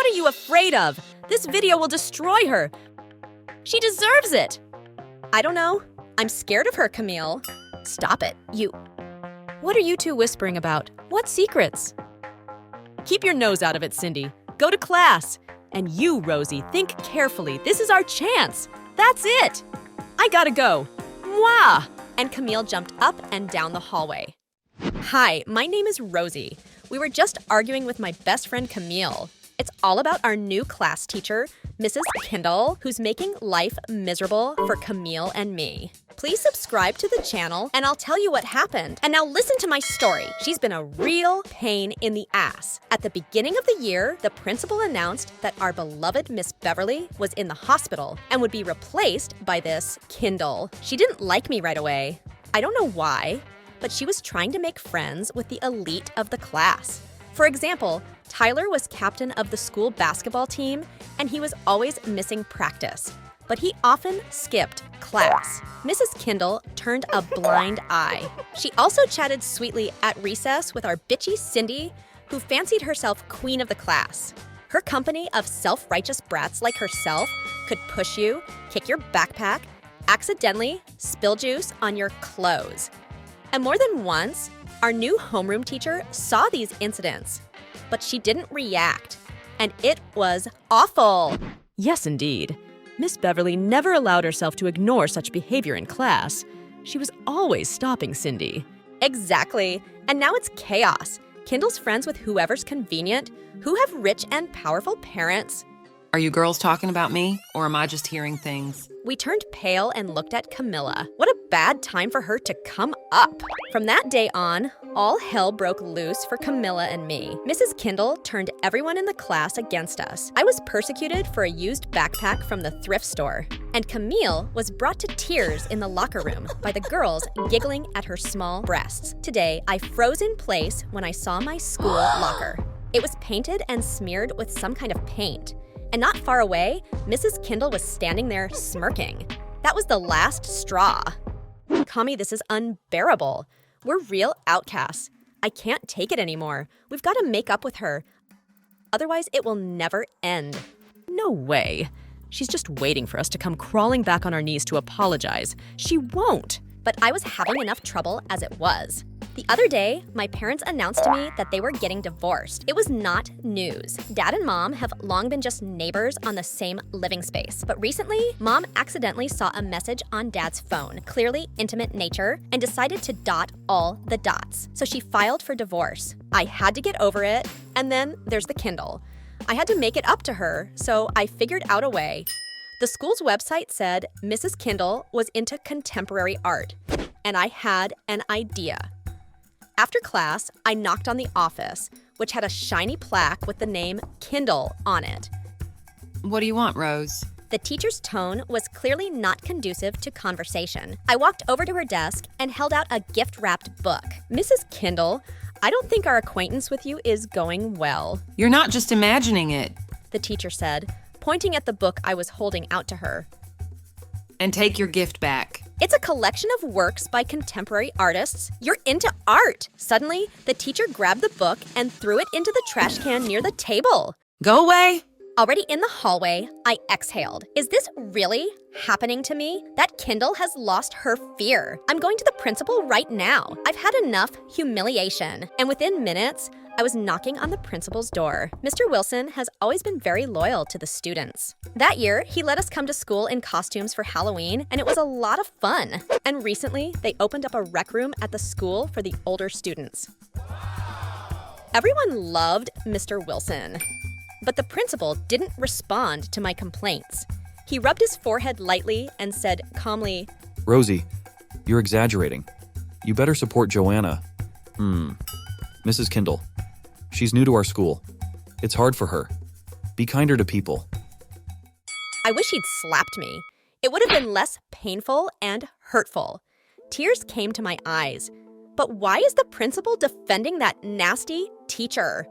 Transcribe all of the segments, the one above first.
are you afraid of? This video will destroy her. She deserves it. I don't know. I'm scared of her, Camille. Stop it, you. What are you two whispering about? What secrets? Keep your nose out of it, Cindy. Go to class. And you, Rosie, think carefully. This is our chance. That's it. I gotta go. Mwah! And Camille jumped up and down the hallway. Hi, my name is Rosie. We were just arguing with my best friend Camille. It's all about our new class teacher, Mrs. Kindle, who's making life miserable for Camille and me. Please subscribe to the channel and I'll tell you what happened. And now listen to my story. She's been a real pain in the ass. At the beginning of the year, the principal announced that our beloved Miss Beverly was in the hospital and would be replaced by this Kindle. She didn't like me right away. I don't know why, but she was trying to make friends with the elite of the class. For example, Tyler was captain of the school basketball team, and he was always missing practice. But he often skipped class. Mrs. Kindle turned a blind eye. She also chatted sweetly at recess with our bitchy Cindy, who fancied herself queen of the class. Her company of self-righteous brats like herself could push you, kick your backpack, accidentally spill juice on your clothes. And more than once, our new homeroom teacher saw these incidents, but she didn't react, and it was awful. Yes, indeed. Miss Beverly never allowed herself to ignore such behavior in class. She was always stopping Cindy. Exactly. And now it's chaos. Kindle's friends with whoever's convenient, who have rich and powerful parents. Are you girls talking about me, or am I just hearing things? We turned pale and looked at Camilla. What a bad time for her to come up. From that day on, all hell broke loose for Camilla and me. Mrs. Kindle turned everyone in the class against us. I was persecuted for a used backpack from the thrift store. And Camille was brought to tears in the locker room by the girls giggling at her small breasts. Today, I froze in place when I saw my school locker. It was painted and smeared with some kind of paint. And not far away, Mrs. Kindle was standing there smirking. That was the last straw. Kami, this is unbearable. We're real outcasts. I can't take it anymore. We've got to make up with her. Otherwise, it will never end. No way. She's just waiting for us to come crawling back on our knees to apologize. She won't. But I was having enough trouble as it was. The other day, my parents announced to me that they were getting divorced. It was not news. Dad and Mom have long been just neighbors on the same living space. But recently, Mom accidentally saw a message on Dad's phone, clearly intimate nature, and decided to dot all the dots. So she filed for divorce. I had to get over it, and then there's the Kindle. I had to make it up to her, so I figured out a way. The school's website said Mrs. Kindle was into contemporary art, and I had an idea. After class, I knocked on the office, which had a shiny plaque with the name Kindle on it. What do you want, Rose? The teacher's tone was clearly not conducive to conversation. I walked over to her desk and held out a gift-wrapped book. Mrs. Kindle, I don't think our acquaintance with you is going well. You're not just imagining it. The teacher said, pointing at the book I was holding out to her. And take your gift back. It's a collection of works by contemporary artists. You're into art. Suddenly, the teacher grabbed the book and threw it into the trash can near the table. Go away. Already in the hallway, I exhaled. Is this really happening to me? That Kindle has lost her fear. I'm going to the principal right now. I've had enough humiliation. And within minutes, I was knocking on the principal's door. Mr. Wilson has always been very loyal to the students. That year, he let us come to school in costumes for Halloween, and it was a lot of fun. And recently, they opened up a rec room at the school for the older students. Everyone loved Mr. Wilson. But the principal didn't respond to my complaints. He rubbed his forehead lightly and said calmly, Rosie, you're exaggerating. You better support Joanna. Mrs. Kindle. She's new to our school. It's hard for her. Be kinder to people. I wish he'd slapped me. It would have been less painful and hurtful. Tears came to my eyes. But why is the principal defending that nasty teacher?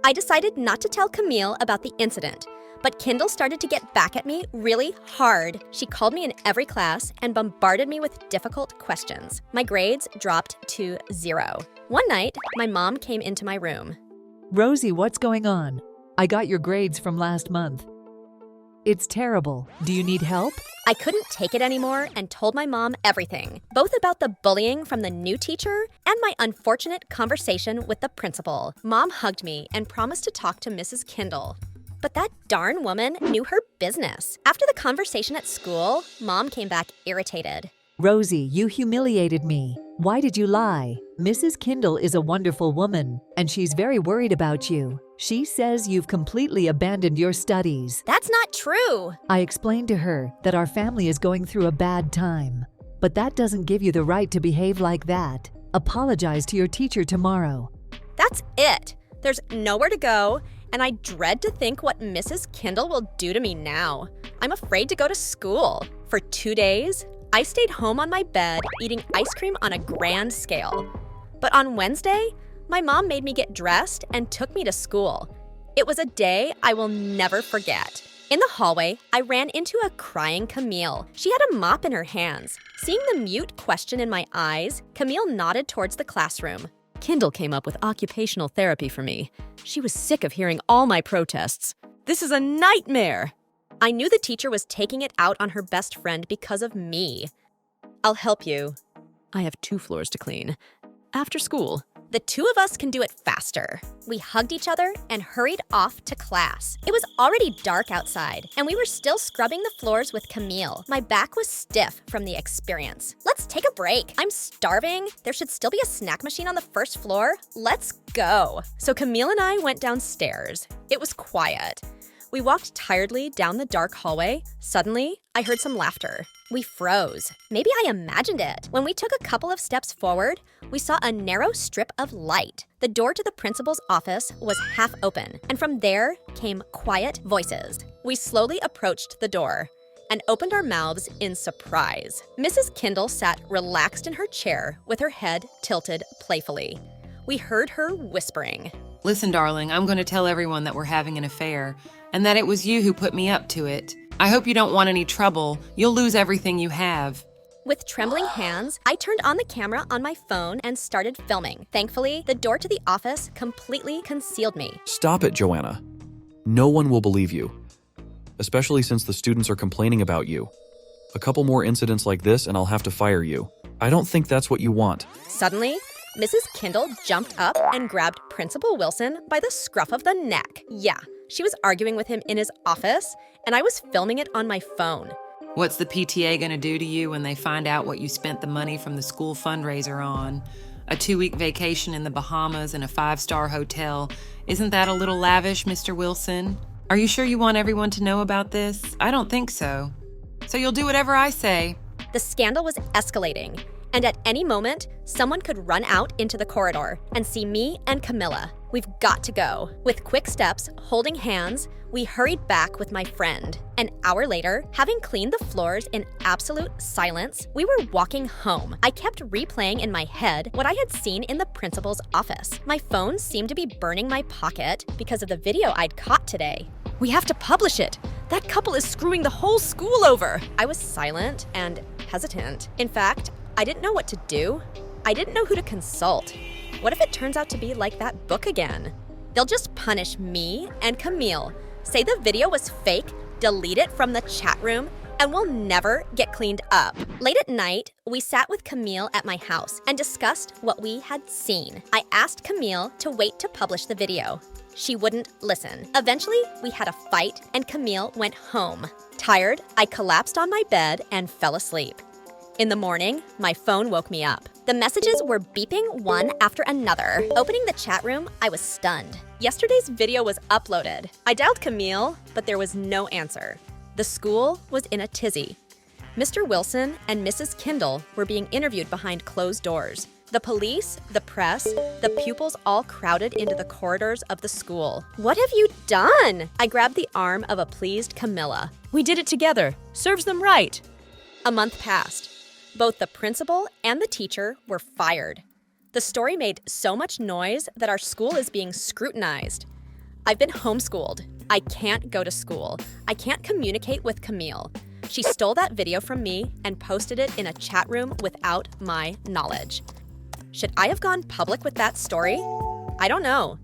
I decided not to tell Camille about the incident, but Kindle started to get back at me really hard. She called me in every class and bombarded me with difficult questions. My grades dropped to 0. One night, my mom came into my room. Rosie, what's going on? I got your grades from last month. It's terrible. Do you need help? I couldn't take it anymore and told my mom everything, both about the bullying from the new teacher and my unfortunate conversation with the principal. Mom hugged me and promised to talk to Mrs. Kindle. But that darn woman knew her business. After the conversation at school, Mom came back irritated. Rosie, you humiliated me. Why did you lie? Mrs. Kindle is a wonderful woman, and she's very worried about you. She says you've completely abandoned your studies. That's not true. I explained to her that our family is going through a bad time. But that doesn't give you the right to behave like that. Apologize to your teacher tomorrow. That's it. There's nowhere to go, and I dread to think what Mrs. Kindle will do to me now. I'm afraid to go to school. For 2 days, I stayed home on my bed eating ice cream on a grand scale. But on Wednesday, my mom made me get dressed and took me to school. It was a day I will never forget. In the hallway, I ran into a crying Camille. She had a mop in her hands. Seeing the mute question in my eyes, Camille nodded towards the classroom. Kindle came up with occupational therapy for me. She was sick of hearing all my protests. This is a nightmare! I knew the teacher was taking it out on her best friend because of me. I'll help you. I have 2 floors to clean. After school. The 2 of us can do it faster. We hugged each other and hurried off to class. It was already dark outside, and we were still scrubbing the floors with Camille. My back was stiff from the experience. Let's take a break. I'm starving. There should still be a snack machine on the first floor. Let's go. So Camille and I went downstairs. It was quiet. We walked tiredly down the dark hallway. Suddenly, I heard some laughter. We froze. Maybe I imagined it. When we took a couple of steps forward, we saw a narrow strip of light. The door to the principal's office was half open, and from there came quiet voices. We slowly approached the door and opened our mouths in surprise. Mrs. Kindle sat relaxed in her chair with her head tilted playfully. We heard her whispering. Listen, darling, I'm going to tell everyone that we're having an affair and that it was you who put me up to it. I hope you don't want any trouble. You'll lose everything you have. With trembling hands, I turned on the camera on my phone and started filming. Thankfully, the door to the office completely concealed me. Stop it, Joanna. No one will believe you, especially since the students are complaining about you. A couple more incidents like this and I'll have to fire you. I don't think that's what you want. Suddenly, Mrs. Kindle jumped up and grabbed Principal Wilson by the scruff of the neck. Yeah, she was arguing with him in his office, and I was filming it on my phone. What's the PTA going to do to you when they find out what you spent the money from the school fundraiser on? A 2-week vacation in the Bahamas and a 5-star hotel. Isn't that a little lavish, Mr. Wilson? Are you sure you want everyone to know about this? I don't think so. So you'll do whatever I say. The scandal was escalating, and at any moment, someone could run out into the corridor and see me and Camilla. We've got to go. With quick steps, holding hands, we hurried back with my friend. An hour later, having cleaned the floors in absolute silence, we were walking home. I kept replaying in my head what I had seen in the principal's office. My phone seemed to be burning my pocket because of the video I'd caught today. We have to publish it. That couple is screwing the whole school over. I was silent and hesitant. In fact, I didn't know what to do. I didn't know who to consult. What if it turns out to be like that book again? They'll just punish me and Camille, say the video was fake, delete it from the chat room, and we'll never get cleaned up. Late at night, we sat with Camille at my house and discussed what we had seen. I asked Camille to wait to publish the video. She wouldn't listen. Eventually, we had a fight and Camille went home. Tired, I collapsed on my bed and fell asleep. In the morning, my phone woke me up. The messages were beeping one after another. Opening the chat room, I was stunned. Yesterday's video was uploaded. I dialed Camille, but there was no answer. The school was in a tizzy. Mr. Wilson and Mrs. Kindle were being interviewed behind closed doors. The police, the press, the pupils all crowded into the corridors of the school. What have you done? I grabbed the arm of a pleased Camilla. We did it together. Serves them right. A month passed. Both the principal and the teacher were fired. The story made so much noise that our school is being scrutinized. I've been homeschooled. I can't go to school. I can't communicate with Camille. She stole that video from me and posted it in a chat room without my knowledge. Should I have gone public with that story? I don't know.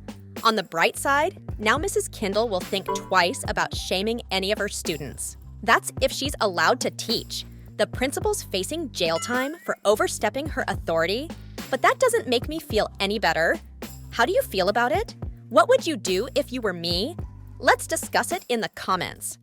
On the bright side, now Mrs. Kindle will think twice about shaming any of her students. That's if she's allowed to teach. The principal's facing jail time for overstepping her authority, but that doesn't make me feel any better. How do you feel about it? What would you do if you were me? Let's discuss it in the comments.